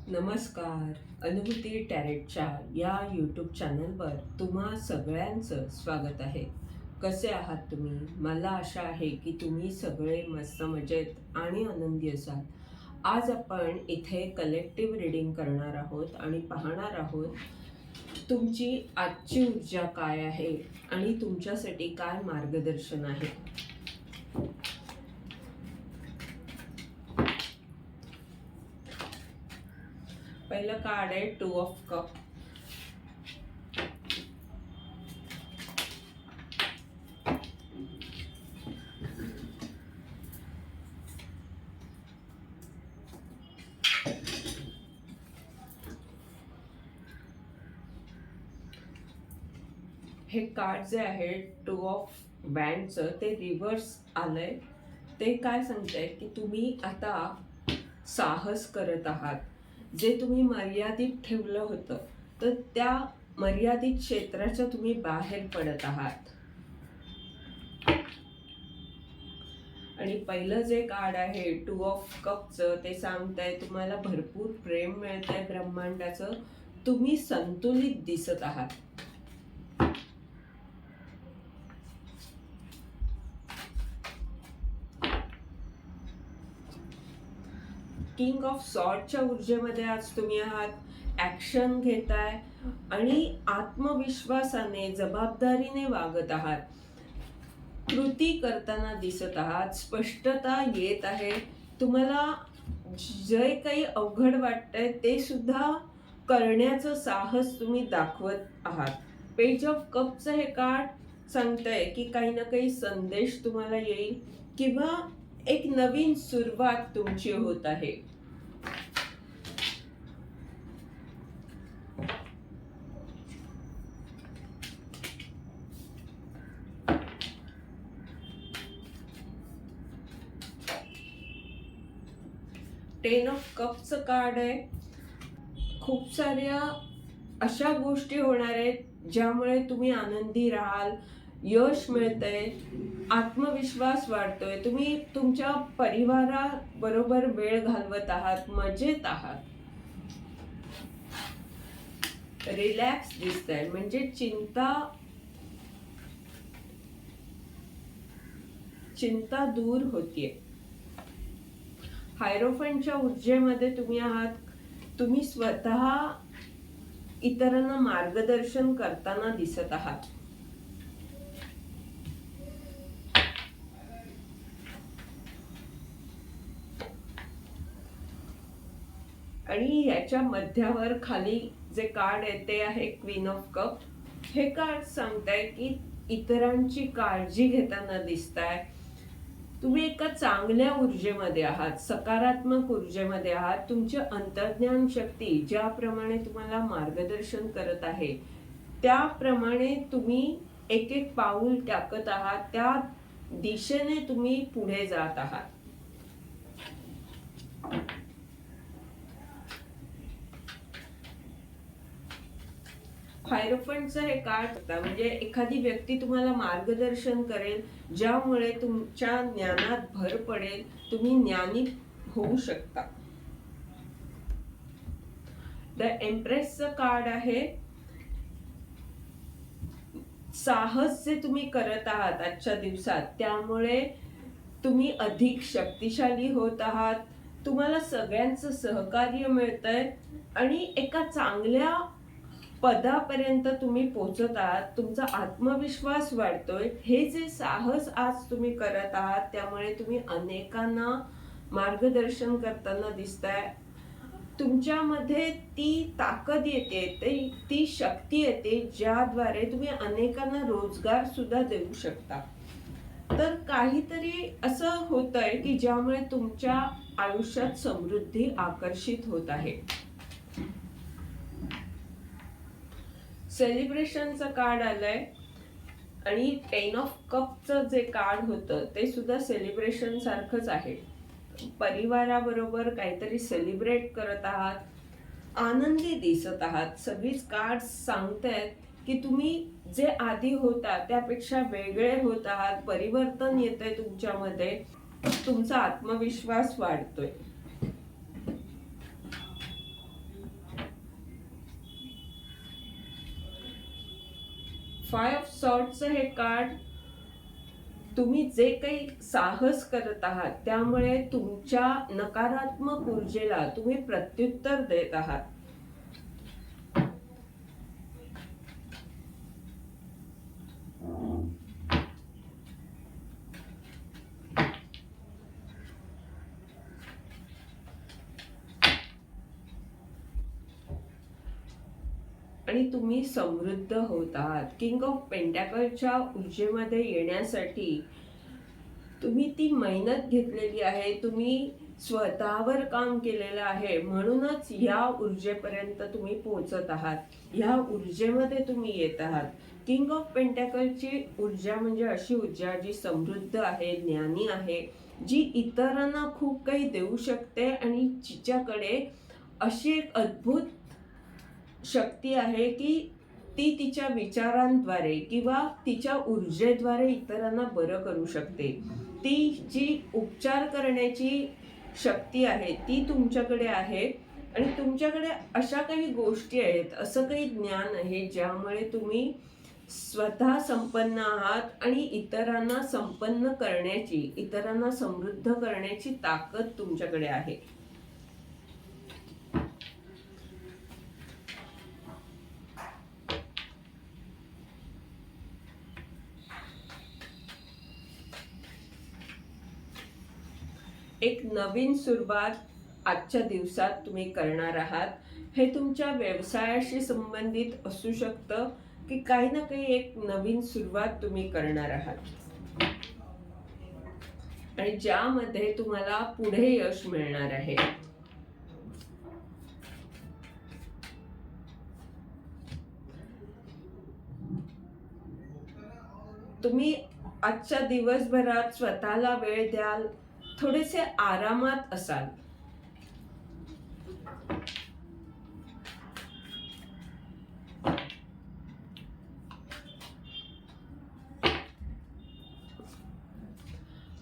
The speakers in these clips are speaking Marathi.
नमस्कार. अनुभूती टॅरेटच्या या यूट्यूब चॅनलवर तुम्हा सगळ्यांचं स्वागत आहे. कसे आहात तुम्ही? मला आशा आहे की तुम्ही सगळे मस्त मजेत आणि आनंदी असाल. आज आपण इथे कलेक्टिव्ह रीडिंग करणार आहोत आणि पाहणार आहोत तुमची आजची ऊर्जा काय आहे आणि तुमच्यासाठी काय मार्गदर्शन आहे. पहिलं कार्ड आहे 2 ऑफ कप. हे कार्ड जे आहे 2 ऑफ बँडचं ते रिव्हर्स आलंय. ते काय सांगतंय की तुम्ही आता साहस करत आहात. जे तुम्ही मर्यादित ठेवलं होतं तर त्या मर्यादित क्षेत्राच्या तुम्ही बाहेर पडत आहात. आणि पहिलं जे कार्ड आहे 2 ऑफ कपचं ते सांगतंय तुम्हाला भरपूर प्रेम मिळतंय ब्रह्मांडाचं. तुम्ही संतुलित दिसत आहात. किंग ऑफ सॉर्डच्या ऊर्जेमध्ये आज तुम्ही आहात. ॲक्शन घेताय आणि आत्मविश्वासाने जबाबदारीने वागत आहात. कृती करताना दिसत आहात. स्पष्टता येत आहे. तुम्हाला जे काही अवघड वाटतंय ते सुद्धा करण्याचं साहस तुम्ही दाखवत आहात. पेज ऑफ कपचं हे कार्ड सांगतंय की काही ना काही संदेश तुम्हाला येईल किंवा एक नवीन सुरुवात तुमची होत आहे. टेन ऑफ कपचं कार्ड आहे. खूप साऱ्या अशा गोष्टी होणार आहेत ज्यामुळे तुम्ही आनंदी राहाल. यश मिळतंय, आत्मविश्वास वाढतोय, तुम्ही तुमच्या परिवाराबरोबर वेळ घालवत आहात, मजेत आहात, रिलॅक्स दिसतंय. म्हणजे चिंता दूर होतीये. हायरोफंटच्या ऊर्जेमध्ये तुम्ही आहात. तुम्ही स्वतः इतरांना मार्गदर्शन करताना दिसत आहात. आणि याच्या मध्यावर खाली जे कार्ड आहे ते आहे क्वीन ऑफ कप. हे कार्ड सांगताय की इतरांची काळजी घेताना दिसताय. तुम्ही एका चांगल्या ऊर्जेमध्ये आहात, सकारात्मक ऊर्जेमध्ये आहात. तुमची अंतर्ज्ञान शक्ती ज्याप्रमाणे तुम्हाला मार्गदर्शन करत आहे त्याप्रमाणे तुम्ही एक एक पाऊल टाकत आहात. त्या दिशेने तुम्ही पुढे जात आहात. हायरोफंटचं हे कार्ड होता म्हणजे एखादी व्यक्ती तुम्हाला मार्गदर्शन करेल ज्यामुळे तुमच्या ज्ञानात भर पडेल. तुम्ही ज्ञानी होऊ शकता. द एम्प्रेसचं कार्ड आहे. साहस जे तुम्ही करत आहात आजच्या दिवसात त्यामुळे तुम्ही अधिक शक्तिशाली होत आहात. तुम्हाला सगळ्यांचं सहकार्य मिळतंय आणि एका चांगल्या पदापर्यंत तुम्ही पोहोचत आहात. तुमचा आत्मविश्वास वाढतोय. हे जे साहस आज तुम्ही करत आहात त्यामुळे तुम्ही अनेकांना मार्गदर्शन करताना दिसताय. तुमच्यामध्ये ती ताकद येते, ती शक्ती येते ज्याद्वारे तुम्ही अनेकांना रोजगार सुद्धा देऊ शकता. तर काहीतरी असं होतंय की ज्यामुळे तुमच्या आयुष्यात समृद्धी आकर्षित होत आहे. सेलिब्रेशनचं कार्ड आलंय आणि 10 ऑफ कपचं जे कार्ड होतं ते सुद्धा सेलिब्रेशन सारखंच आहे. परिवाराबरोबर काहीतरी सेलिब्रेट करत आहात, आनंदी दिसत आहात. सगळीच कार्ड सांगतायत की तुम्ही जे आधी होता त्यापेक्षा वेगळे होत आहात. परिवर्तन येतंय तुमच्यामध्ये. तुमचा आत्मविश्वास वाढतोय. फाय ऑफ सॉर्डचं हे कार्ड तुम्ही जे काही साहस करत आहात त्यामुळे तुमच्या नकारात्मक ऊर्जेला तुम्ही प्रत्युत्तर देत आहात. आणि तुम्ही समृद्ध होत आहात. किंग ऑफ पेंटॅकलच्या ऊर्जेमध्ये येण्यासाठी तुम्ही ती मेहनत घेतलेली आहे, तुम्ही स्वतःवर काम केलेलं आहे, म्हणूनच या ऊर्जेपर्यंत तुम्ही पोहोचत आहात, ह्या ऊर्जेमध्ये तुम्ही येत आहात. किंग ऑफ पेंटॅकलची ऊर्जा म्हणजे अशी ऊर्जा जी समृद्ध आहे, ज्ञानी आहे, जी इतरांना खूप काही देऊ शकते आणि जिच्याकडे अशी एक अद्भुत शक्ती आहे की ती तिच्या विचारांद्वारे किंवा तिच्या ऊर्जेद्वारे इतरांना बरं करू शकते. ती जी उपचार करण्याची शक्ती आहे ती तुमच्याकडे आहे आणि तुमच्याकडे अशा काही गोष्टी आहेत, असं काही ज्ञान आहे ज्यामुळे तुम्ही स्वतः संपन्न आहात आणि इतरांना संपन्न करण्याची, इतरांना समृद्ध करण्याची ताकद तुमच्याकडे आहे. एक नवीन सुरुवात आजच्या दिवसात तुम्ही करणार आहात. हे तुमच्या व्यवसायाशी संबंधित असू शकतं की काही ना काही एक नवीन सुरुवात तुम्ही करणार आहात आणि ज्यामध्ये तुम्हाला पुढे यश मिळणार आहे. तुम्ही आजच्या दिवसभरात स्वतःला वेळ द्याल, थोडेसे आरामात असाल.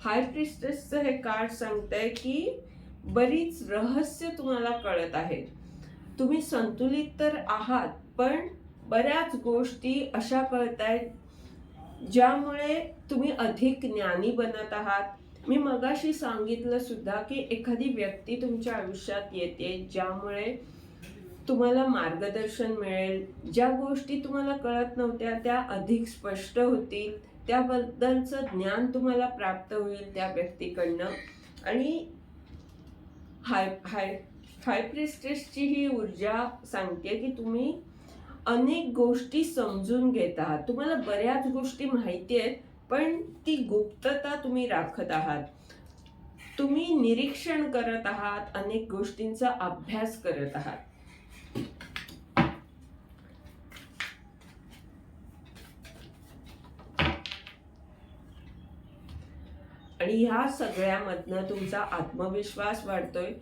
हाय प्रिस्टेसचं हे कार्ड सांगतंय की बरीच रहस्य तुम्हाला कळत आहेत. तुम्ही संतुलित तर आहात, पण बऱ्याच गोष्टी अशा कळतायत ज्यामुळे तुम्ही अधिक ज्ञानी बनत आहात. मी मगाशी सांगितलं सुद्धा की एखादी व्यक्ती तुमच्या आयुष्यात येते ज्यामुळे तुम्हाला मार्गदर्शन मिळेल. ज्या गोष्टी तुम्हाला कळत नव्हत्या त्या अधिक स्पष्ट होतील, त्याबद्दलचं ज्ञान तुम्हाला प्राप्त होईल त्या व्यक्तीकडनं. आणि हाय प्रिस्टेसची ही ऊर्जा सांगते की तुम्ही अनेक गोष्टी समजून घेत आहात. तुम्हाला बऱ्याच गोष्टी माहिती आहेत, पण ती गुप्तता तुम्ही राखत आहात. तुम्ही निरीक्षण करत आहात, अनेक गोष्टींचा अभ्यास करत आहात. आणि ह्या सगळ्यामधनं तुमचा आत्मविश्वास वाढतोय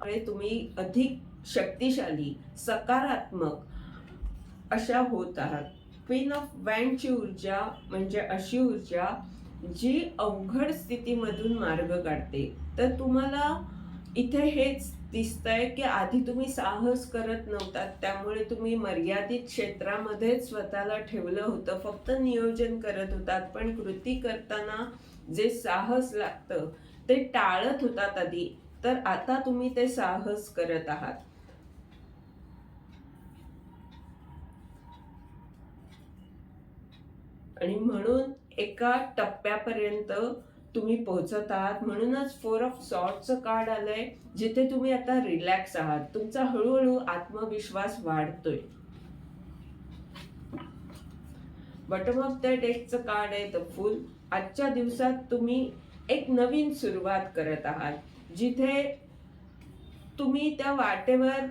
आणि तुम्ही अधिक शक्तिशाली, सकारात्मक अशा होत आहात. क्वीन ऑफ वँडची ऊर्जा म्हणजे अशी ऊर्जा जी अवघड स्थितीमधून मार्ग काढते. तर तुम्हाला इथे हेच दिसतंय की आधी तुम्ही साहस करत नव्हतात, त्यामुळे तुम्ही मर्यादित क्षेत्रामध्येच स्वतःला ठेवलं होतं, फक्त नियोजन करत होतात, पण कृती करताना जे साहस लागतं ते टाळत होतात आधी. तर आता तुम्ही ते साहस करत आहात. आणि म्हणून एका टप्प्यापर्यंत तुम्ही पोहोचत आहात. म्हणूनच फोर ऑफ सॉर्डचं कार्ड आलंय, जिथे तुम्ही आता रिलॅक्स आहात. तुमचा हळूहळू आत्मविश्वास वाढतोय. बॉटम ऑफ द डेकचं कार्ड आहे द फूल. आजच्या दिवसात तुम्ही एक नवीन सुरुवात करत आहात, जिथे तुम्ही त्या वाटेवर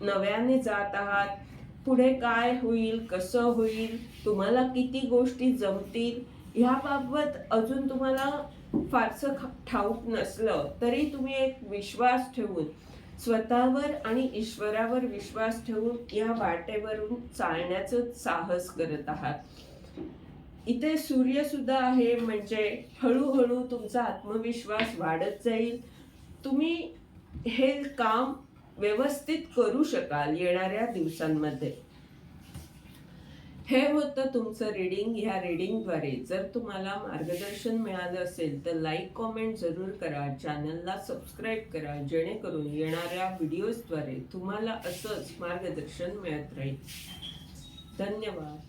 नव्याने जात आहात. पुढे काय होईल, कसं होईल, तुम्हाला किती गोष्टी जमतील ह्याबाबत अजून तुम्हाला फारसं ठाऊक नसलं तरी तुम्ही एक विश्वास ठेवून, स्वतःवर आणि ईश्वरावर विश्वास ठेवून या वाटेवरून चालण्याचं साहस करत आहात. इथे सूर्य सुद्धा आहे, म्हणजे हळूहळू तुमचा आत्मविश्वास वाढत जाईल. तुम्ही हे काम व्यवस्थित करू शकाल येणाऱ्या दिवसांमध्ये. हे होतं तुमचं रीडिंग. ह्या रीडिंगद्वारे जर तुम्हाला मार्गदर्शन मिळालं असेल तर लाईक कॉमेंट जरूर करा, चॅनलला सबस्क्राईब करा, जेणेकरून येणाऱ्या व्हिडिओजद्वारे तुम्हाला असंच मार्गदर्शन मिळत राहील. धन्यवाद.